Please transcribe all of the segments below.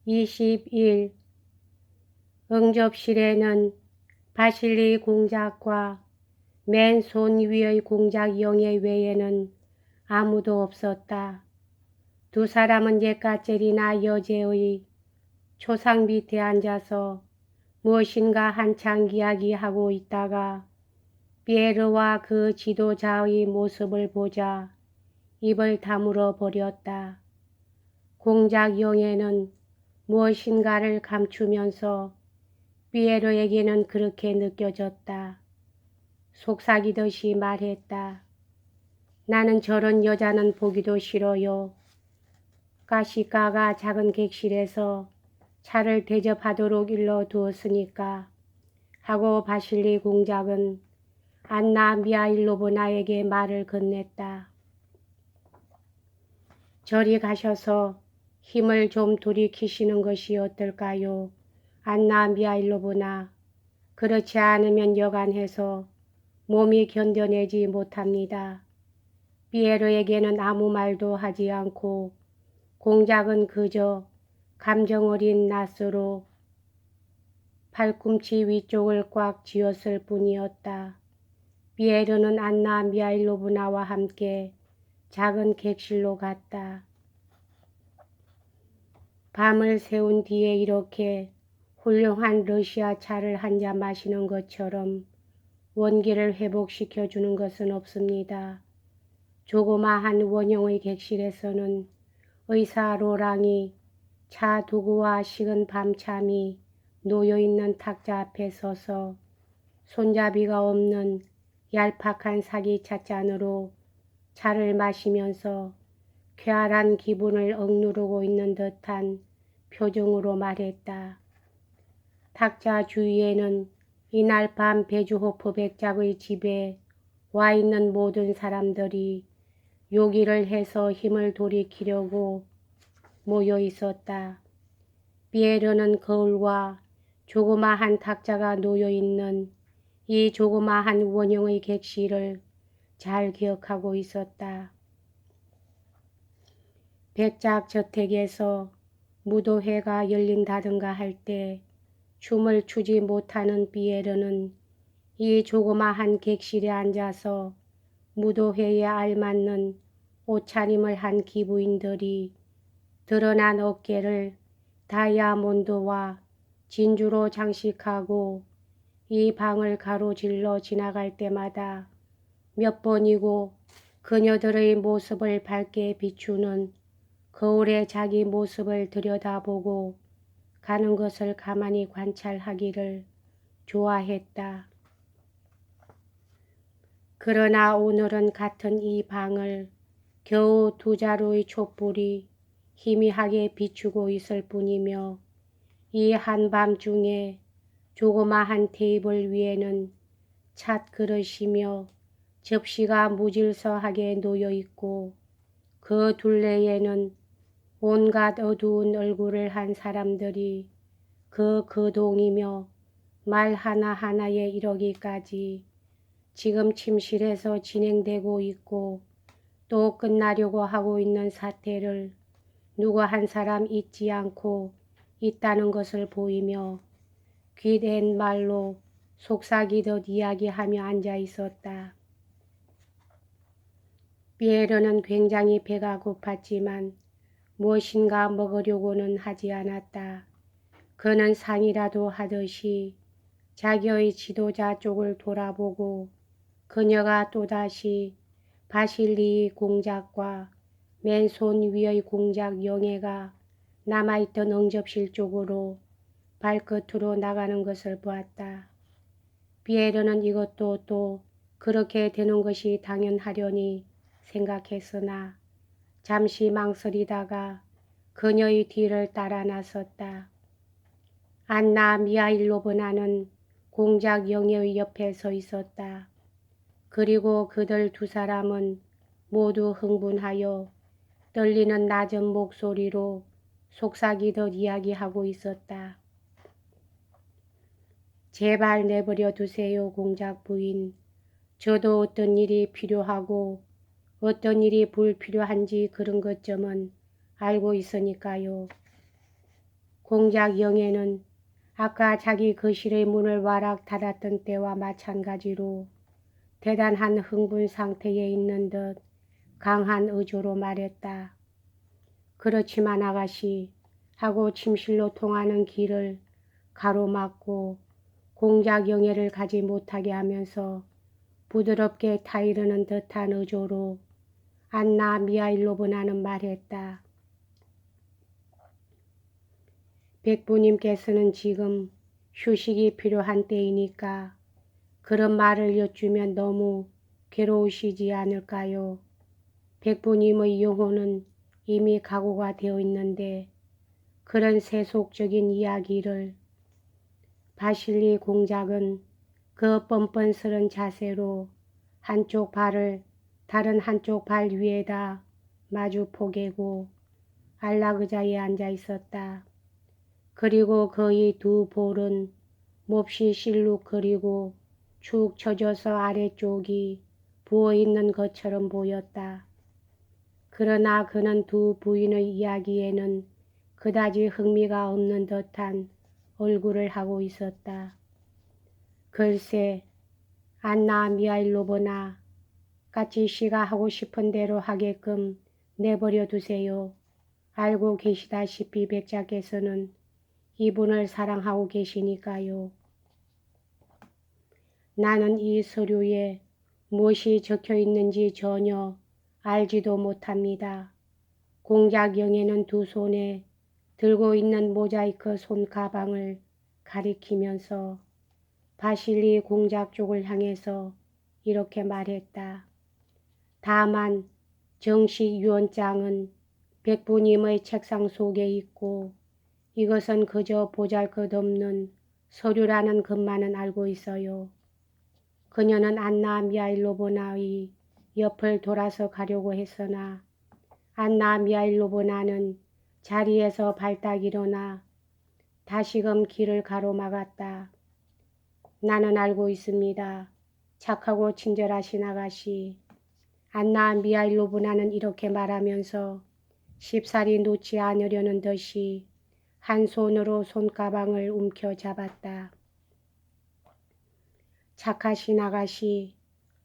20일 응접실에는 바실리 공작과 맨손 위의 공작 영예 외에는 아무도 없었다. 두 사람은 옛가젤이나 여제의 초상 밑에 앉아서 무엇인가 한창 이야기하고 있다가 피에르와 그 지도자의 모습을 보자 입을 다물어 버렸다. 공작 영예는 무엇인가를 감추면서 피에르에게는 그렇게 느껴졌다. 속삭이듯이 말했다. 나는 저런 여자는 보기도 싫어요. 가시가가 작은 객실에서 차를 대접하도록 일러두었으니까 하고 바실리 공작은 안나 미하일로브나에게 말을 건넸다. 저리 가셔서 힘을 좀 돌이키시는 것이 어떨까요? 안나 미하일로브나. 그렇지 않으면 여간해서 몸이 견뎌내지 못합니다. 피에르에게는 아무 말도 하지 않고 공작은 그저 감정 어린 낯으로 팔꿈치 위쪽을 꽉 쥐었을 뿐이었다. 피에르는 안나 미하일로브나와 함께 작은 객실로 갔다. 밤을 새운 뒤에 이렇게 훌륭한 러시아 차를 한 잔 마시는 것처럼 원기를 회복시켜주는 것은 없습니다. 조그마한 원형의 객실에서는 의사 로랑이 차 도구와 식은 밤참이 놓여있는 탁자 앞에 서서 손잡이가 없는 얄팍한 사기 찻잔으로 차를 마시면서 쾌활한 기분을 억누르고 있는 듯한 표정으로 말했다. 탁자 주위에는 이날 밤 베주호프 백작의 집에 와 있는 모든 사람들이 요기를 해서 힘을 돌이키려고 모여 있었다. 피에르는 거울과 조그마한 탁자가 놓여 있는 이 조그마한 원형의 객실을 잘 기억하고 있었다. 백작 저택에서 무도회가 열린다든가 할 때 춤을 추지 못하는 피에르는 이 조그마한 객실에 앉아서 무도회에 알맞는 옷차림을 한 기부인들이 드러난 어깨를 다이아몬드와 진주로 장식하고 이 방을 가로질러 지나갈 때마다 몇 번이고 그녀들의 모습을 밝게 비추는 거울에 자기 모습을 들여다보고 가는 것을 가만히 관찰하기를 좋아했다. 그러나 오늘은 같은 이 방을 겨우 두 자루의 촛불이 희미하게 비추고 있을 뿐이며 이 한밤중에 조그마한 테이블 위에는 찻 그릇이며 접시가 무질서하게 놓여 있고 그 둘레에는 온갖 어두운 얼굴을 한 사람들이 그 거동이며 말 하나하나에 이르기까지 지금 침실에서 진행되고 있고 또 끝나려고 하고 있는 사태를 누구 한 사람 잊지 않고 있다는 것을 보이며 귀댄 말로 속삭이듯 이야기하며 앉아 있었다. 피에르는 굉장히 배가 고팠지만 무엇인가 먹으려고는 하지 않았다. 그는 상이라도 하듯이 자기의 지도자 쪽을 돌아보고 그녀가 또다시 바실리 공작과 맨손 위의 공작 영예가 남아있던 응접실 쪽으로 발끝으로 나가는 것을 보았다. 피에르는 이것도 또 그렇게 되는 것이 당연하려니 생각했으나 잠시 망설이다가 그녀의 뒤를 따라 나섰다. 안나 미하일로브나는 공작 영예의 옆에 서 있었다. 그리고 그들 두 사람은 모두 흥분하여 떨리는 낮은 목소리로 속삭이듯 이야기하고 있었다. 제발 내버려 두세요, 공작 부인. 저도 어떤 일이 필요하고 어떤 일이 불필요한지 그런 것점은 알고 있으니까요. 공작 영애는 아까 자기 거실의 문을 와락 닫았던 때와 마찬가지로 대단한 흥분 상태에 있는 듯 강한 의조로 말했다. 그렇지만 아가씨 하고 침실로 통하는 길을 가로막고 공작 영애를 가지 못하게 하면서 부드럽게 타이르는 듯한 의조로 안나 미하일로브나는 말했다. 백부님께서는 지금 휴식이 필요한 때이니까 그런 말을 여쭈면 너무 괴로우시지 않을까요? 백부님의 영혼은 이미 각오가 되어 있는데 그런 세속적인 이야기를. 바실리 공작은 그 뻔뻔스런 자세로 한쪽 발을 다른 한쪽 발 위에다 마주 포개고 안락의자에 앉아 있었다. 그리고 그의 두 볼은 몹시 실룩거리고 축 처져서 아래쪽이 부어있는 것처럼 보였다. 그러나 그는 두 부인의 이야기에는 그다지 흥미가 없는 듯한 얼굴을 하고 있었다. 글쎄, 안나 미하일로브나 까치 씨가 하고 싶은 대로 하게끔 내버려 두세요. 알고 계시다시피 백자께서는 이분을 사랑하고 계시니까요. 나는 이 서류에 무엇이 적혀 있는지 전혀 알지도 못합니다. 공작 영애는 두 손에 들고 있는 모자이크 손가방을 가리키면서 바실리 공작 쪽을 향해서 이렇게 말했다. 다만 정식 유언장은 백부님의 책상 속에 있고 이것은 그저 보잘것없는 서류라는 것만은 알고 있어요. 그녀는 안나 미하일로브나의 옆을 돌아서 가려고 했으나 안나 미하일로브나는 자리에서 발딱 일어나 다시금 길을 가로막았다. 나는 알고 있습니다. 착하고 친절하신 아가씨. 안나 미하일로브나는 이렇게 말하면서 쉽사리 놓지 않으려는 듯이 한 손으로 손가방을 움켜잡았다. 착하신 아가씨,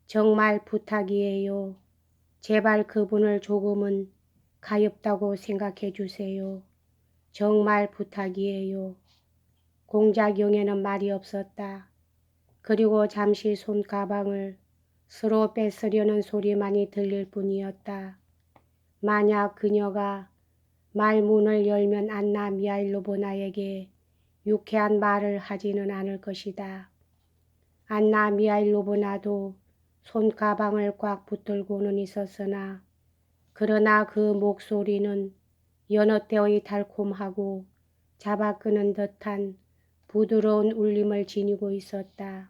정말 부탁이에요. 제발 그분을 조금은 가엾다고 생각해 주세요. 정말 부탁이에요. 공작 영애는 말이 없었다. 그리고 잠시 손가방을 스로 뺏으려는 소리만이 들릴 뿐이었다. 만약 그녀가 말문을 열면 안나 미하일로브나에게 유쾌한 말을 하지는 않을 것이다. 안나 미하일로브나도 손가방을 꽉 붙들고는 있었으나 그러나 그 목소리는 여느 때의 달콤하고 잡아끄는 듯한 부드러운 울림을 지니고 있었다.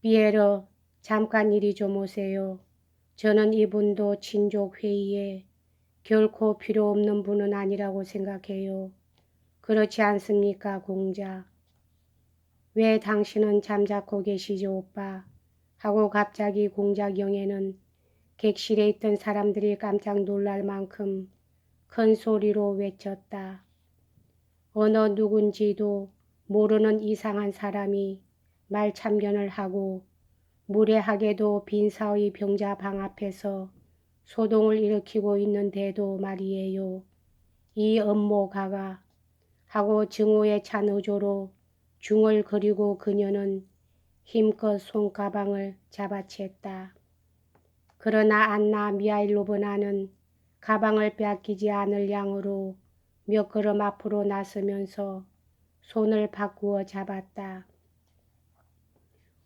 비에르, 잠깐 이리 좀 오세요. 저는 이분도 친족회의에 결코 필요 없는 분은 아니라고 생각해요. 그렇지 않습니까, 공작? 왜 당신은 잠자코 계시죠, 오빠? 하고 갑자기 공작 영애는 객실에 있던 사람들이 깜짝 놀랄 만큼 큰 소리로 외쳤다. 어느 누군지도 모르는 이상한 사람이 말참견을 하고 무례하게도 빈사의 병자 방 앞에서 소동을 일으키고 있는데도 말이에요. 이 업모가가 하고 증오에 찬 의조로 중얼거리고 그녀는 힘껏 손가방을 잡아챘다. 그러나 안나 미하일로브나는 가방을 빼앗기지 않을 양으로 몇 걸음 앞으로 나서면서 손을 바꾸어 잡았다.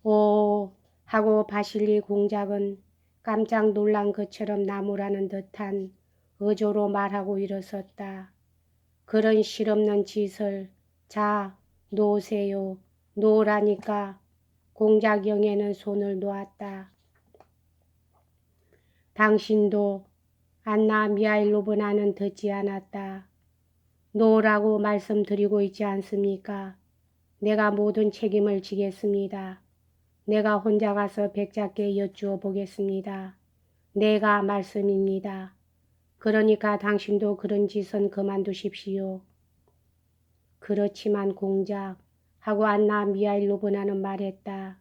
오 하고 바실리 공작은 깜짝 놀란 것처럼 나무라는 듯한 어조로 말하고 일어섰다. 그런 실없는 짓을. 자, 놓으세요. 놓으라니까. 공작 영애는 손을 놓았다. 당신도. 안나 미하일로브나는 듣지 않았다. 놓으라고 말씀드리고 있지 않습니까? 내가 모든 책임을 지겠습니다. 내가 혼자 가서 백작께 여쭈어 보겠습니다. 내가 말씀입니다. 그러니까 당신도 그런 짓은 그만두십시오. 그렇지만 공작 하고 안나 미하일로브나는 말했다.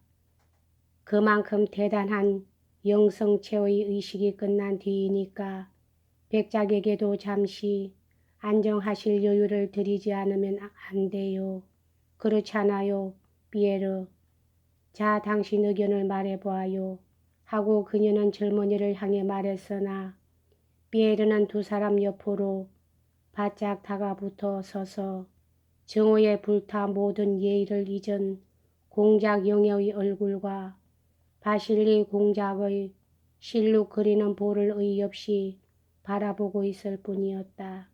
그만큼 대단한 영성체의 의식이 끝난 뒤이니까 백작에게도 잠시 안정하실 여유를 드리지 않으면 안 돼요. 그렇잖아요, 피에르. 자, 당신 의견을 말해보아요. 하고 그녀는 젊은이를 향해 말했으나 피에르는 두 사람 옆으로 바짝 다가붙어 서서 정오에 불타 모든 예의를 잊은 공작 영예의 얼굴과 바실리 공작의 실룩 그리는 볼을 의없이 바라보고 있을 뿐이었다.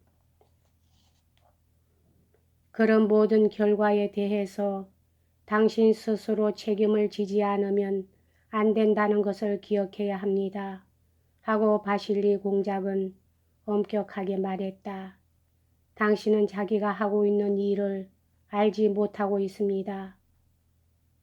그런 모든 결과에 대해서 당신 스스로 책임을 지지 않으면 안 된다는 것을 기억해야 합니다. 하고 바실리 공작은 엄격하게 말했다. 당신은 자기가 하고 있는 일을 알지 못하고 있습니다.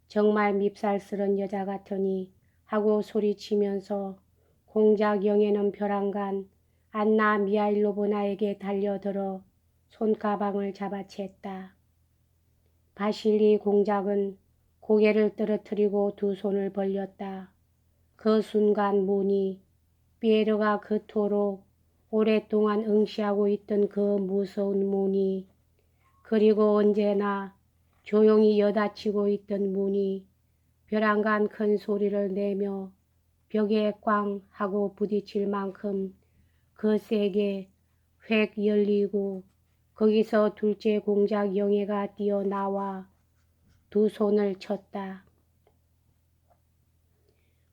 정말 밉살스런 여자 같으니 하고 소리치면서 공작 영예는 벼랑간 안나 미하일로브나에게 달려들어 손가방을 잡아챘다. 바실리 공작은 고개를 떨어뜨리고 두 손을 벌렸다. 그 순간 문이 피에르가 그토록 오랫동안 응시하고 있던 그 무서운 문이 그리고 언제나 조용히 여닫히고 있던 문이 벼랑간 큰 소리를 내며 벽에 꽝 하고 부딪힐 만큼 거세게 획 열리고 거기서 둘째 공작 영예가 뛰어나와 두 손을 쳤다.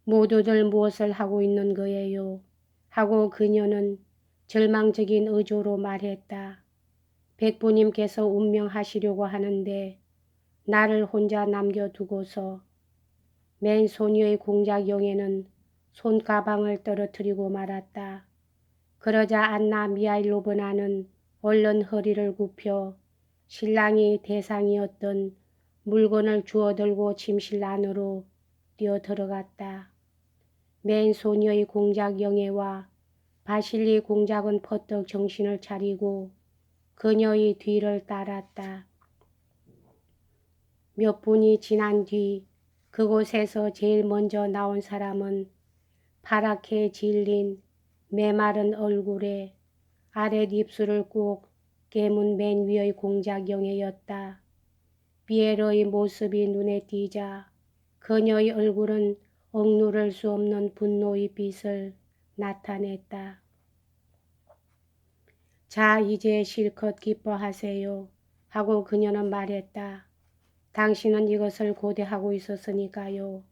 모두들 무엇을 하고 있는 거예요? 하고 그녀는 절망적인 의조로 말했다. 백부님께서 운명하시려고 하는데 나를 혼자 남겨두고서. 맨 소녀의 공작 영예는 손가방을 떨어뜨리고 말았다. 그러자 안나 미하일로브나는 얼른 허리를 굽혀 신랑이 대상이었던 물건을 주워들고 침실 안으로 뛰어들어갔다. 맨 소녀의 공작 영예와 바실리 공작은 퍼뜩 정신을 차리고 그녀의 뒤를 따랐다. 몇 분이 지난 뒤 그곳에서 제일 먼저 나온 사람은 파랗게 질린 메마른 얼굴에 아랫입술을 꼭 깨문 맨 위의 공작 영예였다. 피에르의 모습이 눈에 띄자 그녀의 얼굴은 억누를 수 없는 분노의 빛을 나타냈다. 자, 이제 실컷 기뻐하세요. 하고 그녀는 말했다. 당신은 이것을 고대하고 있었으니까요.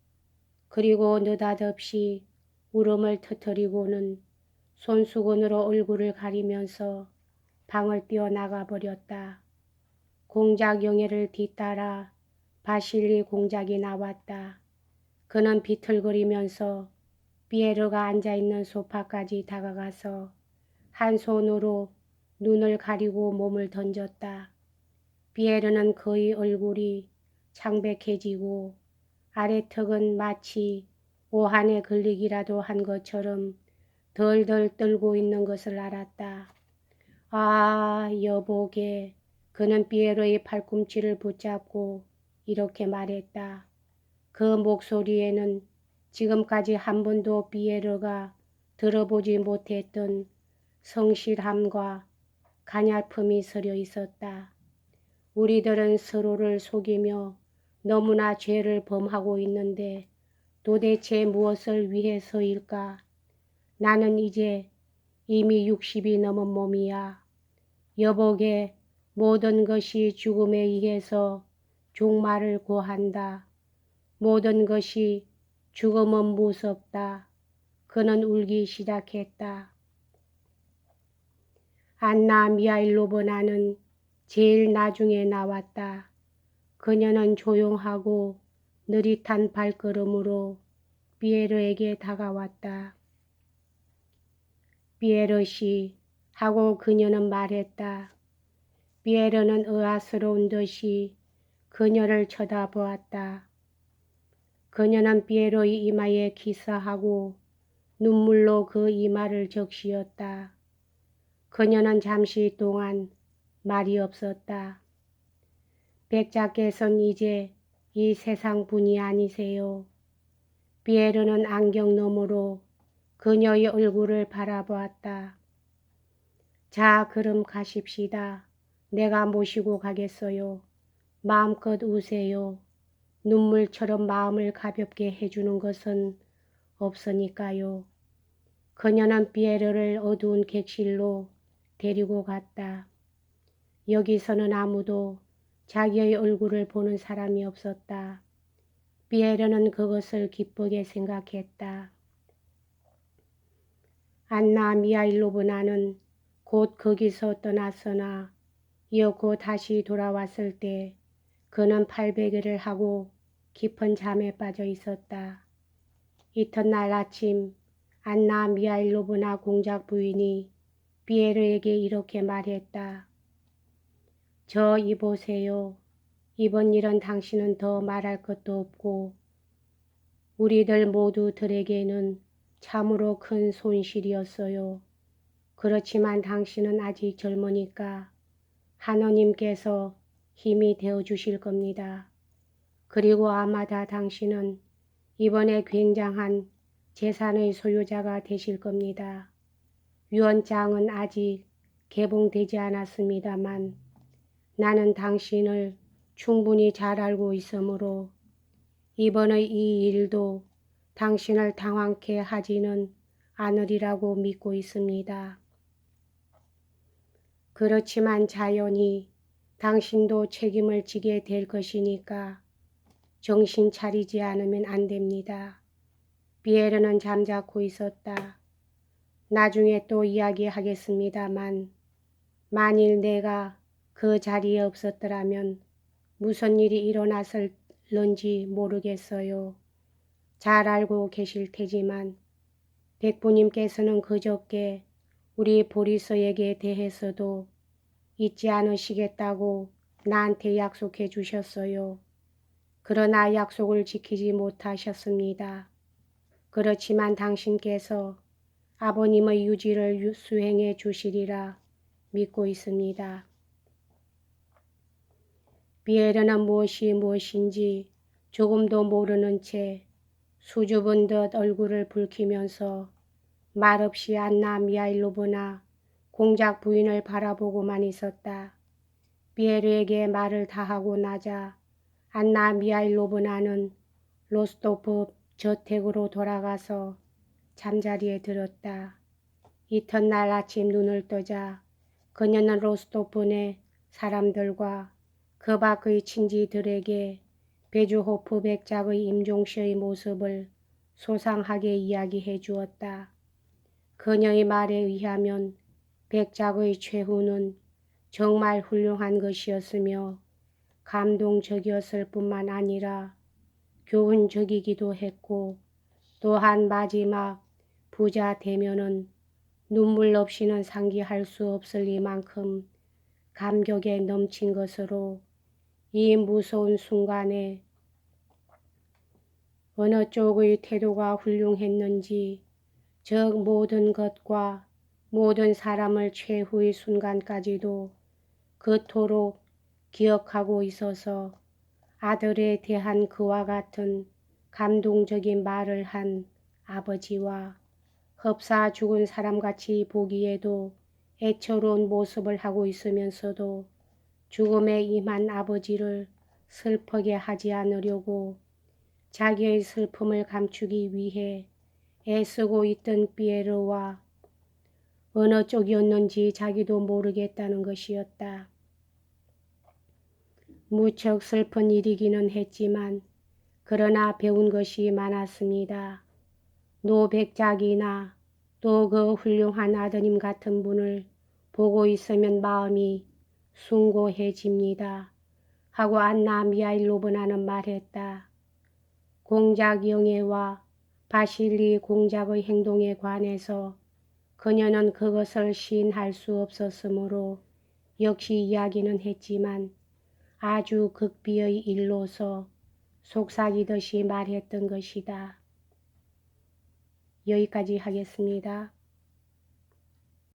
그리고 느닷없이 울음을 터뜨리고는 손수건으로 얼굴을 가리면서 방을 뛰어나가 버렸다. 공작 영예를 뒤따라 바실리 공작이 나왔다. 그는 비틀거리면서 피에르가 앉아있는 소파까지 다가가서 한 손으로 눈을 가리고 몸을 던졌다. 피에르는 그의 얼굴이 창백해지고 아래턱은 마치 오한에 걸리기라도 한 것처럼 덜덜 떨고 있는 것을 알았다. 아, 여보게. 그는 피에르의 팔꿈치를 붙잡고 이렇게 말했다. 그 목소리에는 지금까지 한 번도 피에르가 들어보지 못했던 성실함과 가냘픔이 서려 있었다. 우리들은 서로를 속이며 너무나 죄를 범하고 있는데 도대체 무엇을 위해서일까? 나는 이제 이미 60이 넘은 몸이야. 여보게, 모든 것이 죽음에 의해서 종말을 고한다. 모든 것이 죽음은 무섭다. 그는 울기 시작했다. 안나 미하일로브나는 제일 나중에 나왔다. 그녀는 조용하고 느릿한 발걸음으로 피에르에게 다가왔다. 피에르 씨, 하고 그녀는 말했다. 피에르는 의아스러운 듯이 그녀를 쳐다보았다. 그녀는 피에르의 이마에 키스하고 눈물로 그 이마를 적시었다. 그녀는 잠시 동안 말이 없었다. 백작께서는 이제 이 세상 분이 아니세요. 피에르는 안경 너머로 그녀의 얼굴을 바라보았다. 자, 그럼 가십시다. 내가 모시고 가겠어요. 마음껏 우세요. 눈물처럼 마음을 가볍게 해주는 것은 없으니까요. 그녀는 피에르를 어두운 객실로 데리고 갔다. 여기서는 아무도 자기의 얼굴을 보는 사람이 없었다. 피에르는 그것을 기쁘게 생각했다. 안나 미하일로브나는 곧 거기서 떠났으나 이윽고 다시 돌아왔을 때 그는 팔베개를 하고 깊은 잠에 빠져 있었다. 이튿날 아침 안나 미하일로브나 공작 부인이 피에르에게 이렇게 말했다. 저 이보세요. 이번 일은 당신은 더 말할 것도 없고 우리들 모두들에게는 참으로 큰 손실이었어요. 그렇지만 당신은 아직 젊으니까 하느님께서 힘이 되어 주실 겁니다. 그리고 아마다 당신은 이번에 굉장한 재산의 소유자가 되실 겁니다. 유언장은 아직 개봉되지 않았습니다만 나는 당신을 충분히 잘 알고 있으므로 이번의 이 일도 당신을 당황케 하지는 않으리라고 믿고 있습니다. 그렇지만 자연히 당신도 책임을 지게 될 것이니까 정신 차리지 않으면 안 됩니다. 피에르는 잠자코 있었다. 나중에 또 이야기하겠습니다만 만일 내가 그 자리에 없었더라면 무슨 일이 일어났을런지 모르겠어요. 잘 알고 계실 테지만 백부님께서는 그저께 우리 보리스에게 대해서도 잊지 않으시겠다고 나한테 약속해 주셨어요. 그러나 약속을 지키지 못하셨습니다. 그렇지만 당신께서 아버님의 유지를 수행해 주시리라 믿고 있습니다. 피에르는 무엇이 무엇인지 조금도 모르는 채 수줍은 듯 얼굴을 붉히면서 말없이 안나 미하일로브나 공작 부인을 바라보고만 있었다. 피에르에게 말을 다하고 나자 안나 미하일로브나는 로스토프 저택으로 돌아가서 잠자리에 들었다. 이튿날 아침 눈을 뜨자 그녀는 로스토프 내 사람들과 그 밖의 친지들에게 베주호프 백작의 임종시의 모습을 소상하게 이야기해 주었다. 그녀의 말에 의하면 백작의 최후는 정말 훌륭한 것이었으며 감동적이었을 뿐만 아니라 교훈적이기도 했고 또한 마지막 부자 되면은 눈물 없이는 상기할 수 없을 이만큼 감격에 넘친 것으로 이 무서운 순간에 어느 쪽의 태도가 훌륭했는지 즉 모든 것과 모든 사람을 최후의 순간까지도 그토록 기억하고 있어서 아들에 대한 그와 같은 감동적인 말을 한 아버지와 흡사 죽은 사람같이 보기에도 애처로운 모습을 하고 있으면서도 죽음에 임한 아버지를 슬프게 하지 않으려고 자기의 슬픔을 감추기 위해 애쓰고 있던 피에르와 어느 쪽이었는지 자기도 모르겠다는 것이었다. 무척 슬픈 일이기는 했지만 그러나 배운 것이 많았습니다. 노백작이나 또 그 훌륭한 아드님 같은 분을 보고 있으면 마음이 숭고해집니다. 하고 안나 미하일로브나는 말했다. 공작 영예와 바실리 공작의 행동에 관해서 그녀는 그것을 시인할 수 없었으므로 역시 이야기는 했지만 아주 극비의 일로서 속삭이듯이 말했던 것이다. 여기까지 하겠습니다.